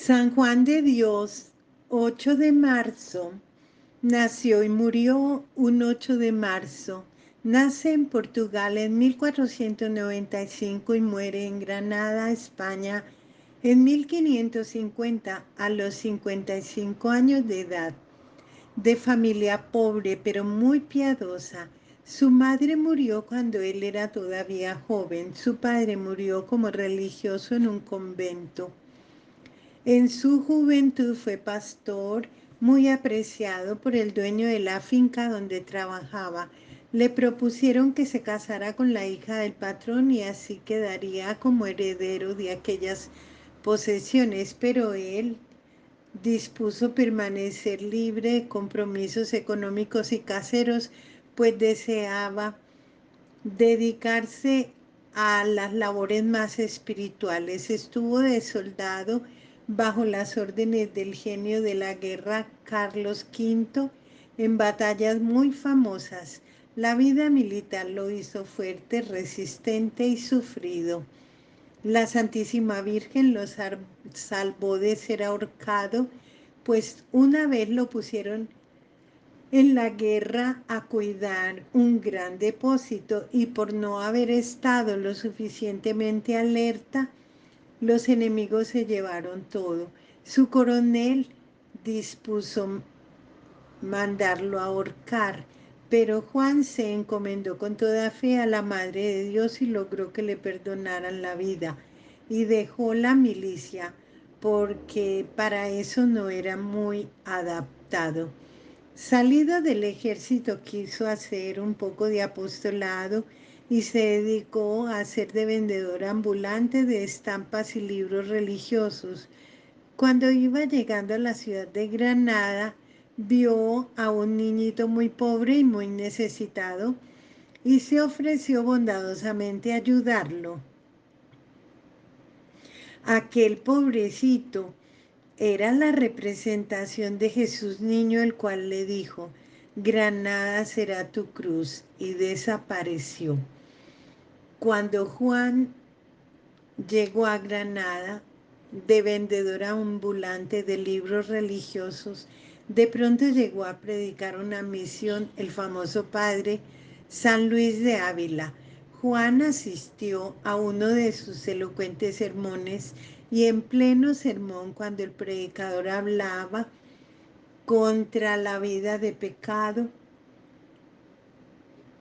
San Juan de Dios, 8 de marzo, nació y murió un 8 de marzo. Nace en Portugal en 1495 y muere en Granada, España, en 1550 a los 55 años de edad. De familia pobre pero muy piadosa. Su madre murió cuando él era todavía joven. Su padre murió como religioso en un convento. En su juventud fue pastor, muy apreciado por el dueño de la finca donde trabajaba. Le propusieron que se casara con la hija del patrón y así quedaría como heredero de aquellas posesiones, pero él dispuso permanecer libre de compromisos económicos y caseros, pues deseaba dedicarse a las labores más espirituales. Estuvo de soldado bajo las órdenes del genio de la guerra Carlos V en batallas muy famosas. La vida militar lo hizo fuerte, resistente y sufrido. La Santísima Virgen lo salvó de ser ahorcado, pues una vez lo pusieron en la guerra a cuidar un gran depósito y por no haber estado lo suficientemente alerta, los enemigos se llevaron todo. Su coronel dispuso mandarlo a ahorcar, pero Juan se encomendó con toda fe a la Madre de Dios y logró que le perdonaran la vida y dejó la milicia porque para eso no era muy adaptado. Salido del ejército quiso hacer un poco de apostolado y se dedicó a ser de vendedor ambulante de estampas y libros religiosos. Cuando iba llegando a la ciudad de Granada, vio a un niñito muy pobre y muy necesitado y se ofreció bondadosamente a ayudarlo. Aquel pobrecito era la representación de Jesús niño, el cual le dijo: Granada será tu cruz, y desapareció. Cuando Juan llegó a Granada, de vendedor ambulante de libros religiosos, de pronto llegó a predicar una misión el famoso padre San Luis de Ávila. Juan asistió a uno de sus elocuentes sermones y en pleno sermón, cuando el predicador hablaba contra la vida de pecado,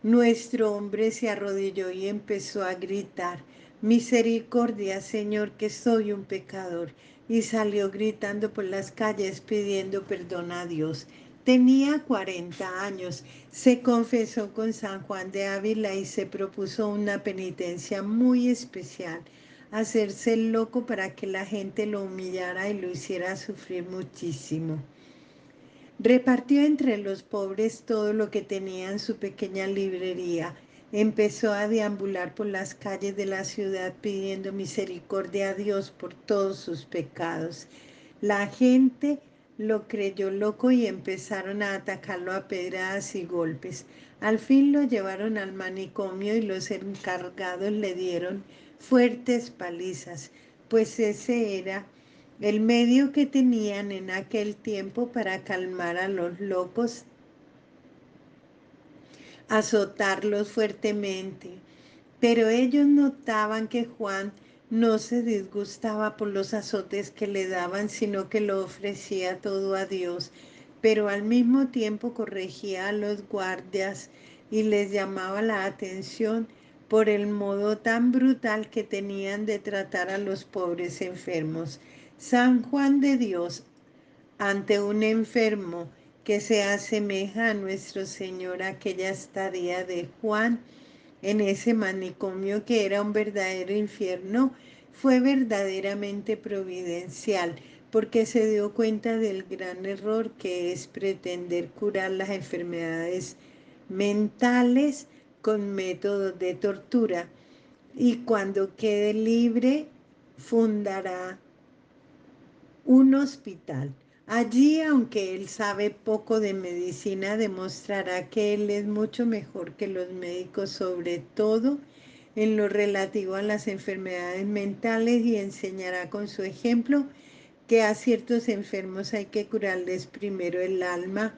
nuestro hombre se arrodilló y empezó a gritar: misericordia, Señor, que soy un pecador. Y salió gritando por las calles pidiendo perdón a Dios. Tenía 40 años, se confesó con San Juan de Ávila y se propuso una penitencia muy especial: hacerse el loco para que la gente lo humillara y lo hiciera sufrir muchísimo. Repartió entre los pobres todo lo que tenía en su pequeña librería. Empezó a deambular por las calles de la ciudad pidiendo misericordia a Dios por todos sus pecados. La gente lo creyó loco y empezaron a atacarlo a pedradas y golpes. Al fin lo llevaron al manicomio y los encargados le dieron fuertes palizas, pues ese era el medio que tenían en aquel tiempo para calmar a los locos: azotarlos fuertemente. Pero ellos notaban que Juan no se disgustaba por los azotes que le daban, sino que lo ofrecía todo a Dios, pero al mismo tiempo corregía a los guardias y les llamaba la atención por el modo tan brutal que tenían de tratar a los pobres enfermos. San Juan de Dios, ante un enfermo que se asemeja a nuestro Señor, aquella estadía de Juan en ese manicomio que era un verdadero infierno, fue verdaderamente providencial, porque se dio cuenta del gran error que es pretender curar las enfermedades mentales con métodos de tortura. Y cuando quede libre, fundará un hospital. Allí, aunque él sabe poco de medicina, demostrará que él es mucho mejor que los médicos, sobre todo en lo relativo a las enfermedades mentales, y enseñará con su ejemplo que a ciertos enfermos hay que curarles primero el alma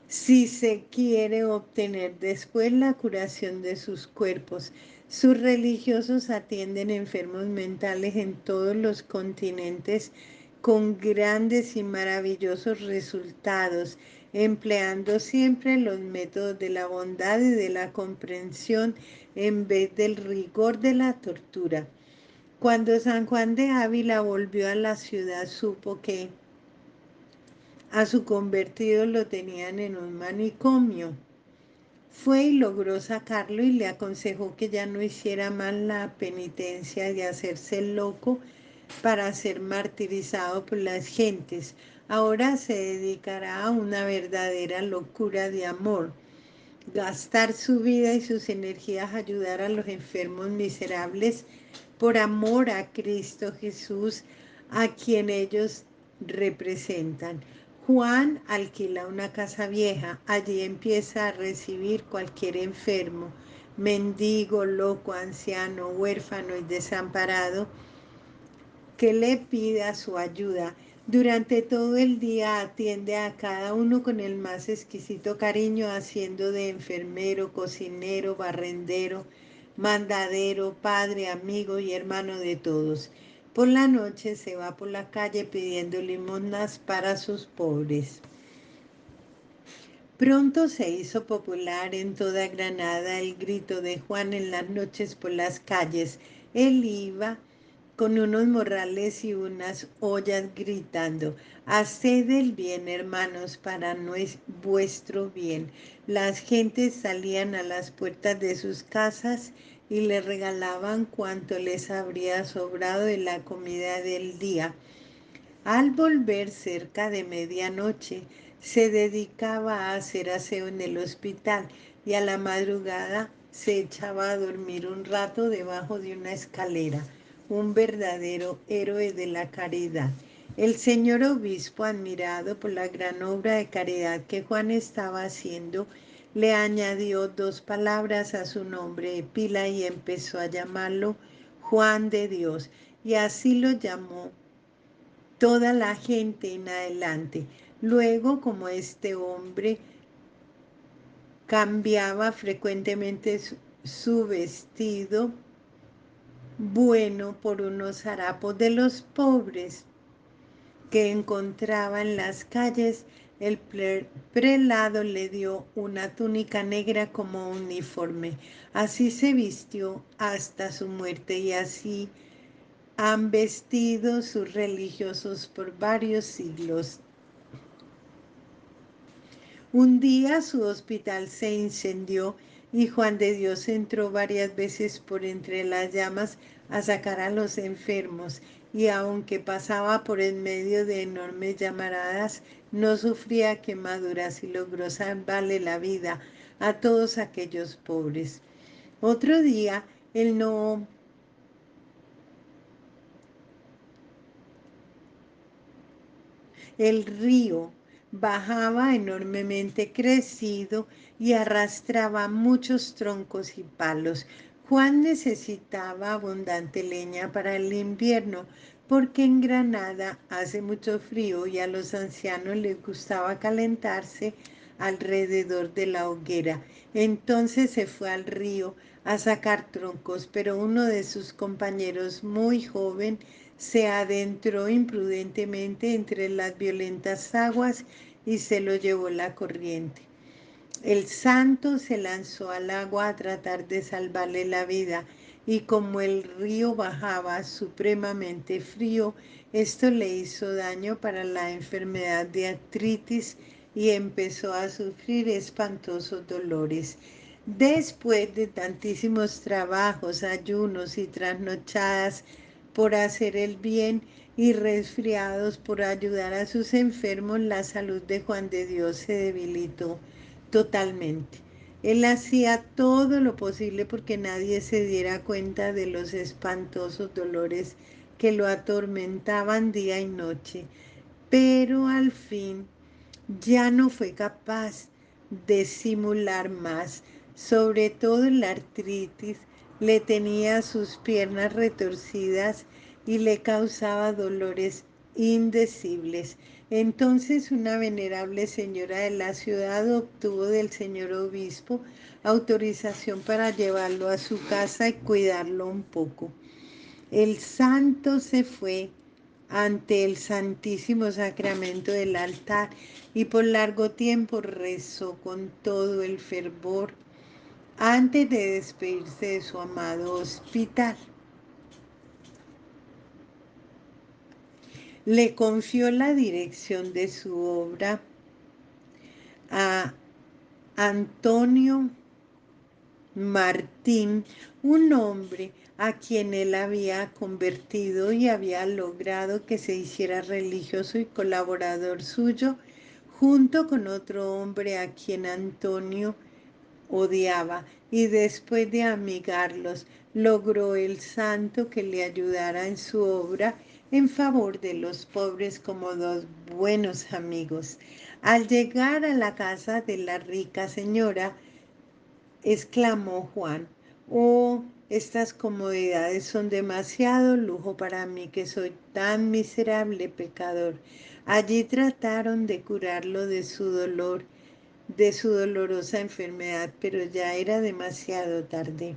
si se quiere obtener después la curación de sus cuerpos. Sus religiosos atienden enfermos mentales en todos los continentes con grandes y maravillosos resultados, empleando siempre los métodos de la bondad y de la comprensión en vez del rigor de la tortura. Cuando San Juan de Ávila volvió a la ciudad, supo que a su convertido lo tenían en un manicomio. Fue y logró sacarlo y le aconsejó que ya no hiciera más la penitencia de hacerse loco para ser martirizado por las gentes. Ahora se dedicará a una verdadera locura de amor, gastar su vida y sus energías a ayudar a los enfermos miserables por amor a Cristo Jesús, a quien ellos representan. Juan alquila una casa vieja, allí empieza a recibir cualquier enfermo, mendigo, loco, anciano, huérfano y desamparado, que le pida su ayuda. Durante todo el día atiende a cada uno con el más exquisito cariño, haciendo de enfermero, cocinero, barrendero, mandadero, padre, amigo y hermano de todos. Por la noche se va por la calle pidiendo limosnas para sus pobres. Pronto se hizo popular en toda Granada el grito de Juan en las noches por las calles. Él iba con unos morrales y unas ollas gritando: haced el bien, hermanos, para vuestro bien. Las gentes salían a las puertas de sus casas y le regalaban cuanto les habría sobrado de la comida del día. Al volver cerca de medianoche, se dedicaba a hacer aseo en el hospital y a la madrugada se echaba a dormir un rato debajo de una escalera, un verdadero héroe de la caridad. El señor obispo, admirado por la gran obra de caridad que Juan estaba haciendo, le añadió 2 palabras a su nombre de pila y empezó a llamarlo Juan de Dios, y así lo llamó toda la gente en adelante. Luego, como este hombre cambiaba frecuentemente su vestido bueno por unos harapos de los pobres que encontraba en las calles, el prelado le dio una túnica negra como uniforme. Así se vistió hasta su muerte, y así han vestido sus religiosos por varios siglos. Un día su hospital se incendió y Juan de Dios entró varias veces por entre las llamas a sacar a los enfermos, y aunque pasaba por en medio de enormes llamaradas, no sufría quemaduras y logró salvarle la vida a todos aquellos pobres. Otro día, él no El río bajaba enormemente crecido y arrastraba muchos troncos y palos. Juan necesitaba abundante leña para el invierno, porque en Granada hace mucho frío y a los ancianos les gustaba calentarse alrededor de la hoguera. Entonces se fue al río a sacar troncos, pero uno de sus compañeros, muy joven, se adentró imprudentemente entre las violentas aguas y se lo llevó la corriente. El santo se lanzó al agua a tratar de salvarle la vida, y como el río bajaba supremamente frío, esto le hizo daño para la enfermedad de artritis y empezó a sufrir espantosos dolores. Después de tantísimos trabajos, ayunos y trasnochadas por hacer el bien y resfriados por ayudar a sus enfermos, la salud de Juan de Dios se debilitó totalmente. Él hacía todo lo posible porque nadie se diera cuenta de los espantosos dolores que lo atormentaban día y noche, pero al fin ya no fue capaz de simular más. Sobre todo la artritis le tenía sus piernas retorcidas y le causaba dolores indecibles. Entonces una venerable señora de la ciudad obtuvo del señor obispo autorización para llevarlo a su casa y cuidarlo un poco. El santo se fue ante el Santísimo Sacramento del altar y por largo tiempo rezó con todo el fervor antes de despedirse de su amado hospital. Le confió la dirección de su obra a Antonio Martín, un hombre a quien él había convertido y había logrado que se hiciera religioso y colaborador suyo, junto con otro hombre a quien Antonio odiaba, y después de amigarlos, logró el santo que le ayudara en su obra en favor de los pobres como dos buenos amigos. Al llegar a la casa de la rica señora, exclamó Juan: «Oh, estas comodidades son demasiado lujo para mí, que soy tan miserable pecador». Allí trataron de curarlo de su dolor, de su dolorosa enfermedad, pero ya era demasiado tarde.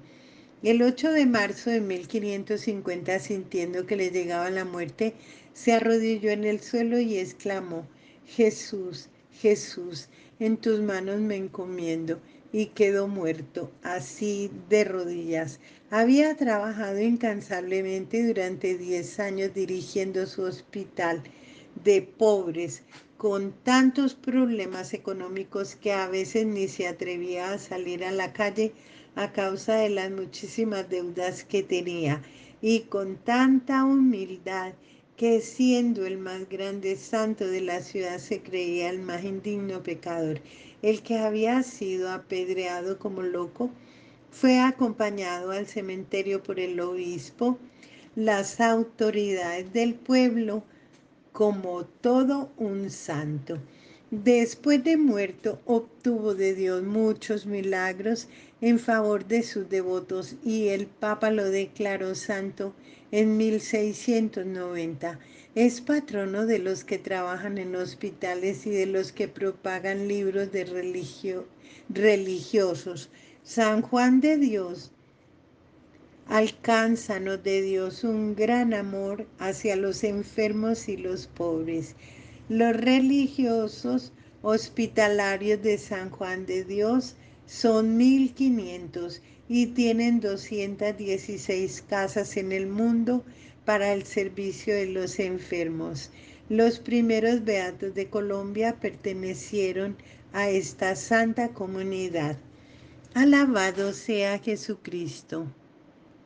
El 8 de marzo de 1550, sintiendo que le llegaba la muerte, se arrodilló en el suelo y exclamó: «Jesús, Jesús, en tus manos me encomiendo», y quedó muerto, así de rodillas. Había trabajado incansablemente durante 10 años dirigiendo su hospital de pobres, con tantos problemas económicos que a veces ni se atrevía a salir a la calle a causa de las muchísimas deudas que tenía, y con tanta humildad que, siendo el más grande santo de la ciudad, se creía el más indigno pecador. El que había sido apedreado como loco fue acompañado al cementerio por el obispo, las autoridades del pueblo, como todo un santo. Después de muerto, obtuvo de Dios muchos milagros en favor de sus devotos y el Papa lo declaró santo en 1690. Es patrono de los que trabajan en hospitales y de los que propagan libros de religiosos. San Juan de Dios, alcánzanos de Dios un gran amor hacia los enfermos y los pobres. Los religiosos hospitalarios de San Juan de Dios son 1500 y tienen 216 casas en el mundo para el servicio de los enfermos. Los primeros beatos de Colombia pertenecieron a esta santa comunidad. Alabado sea Jesucristo.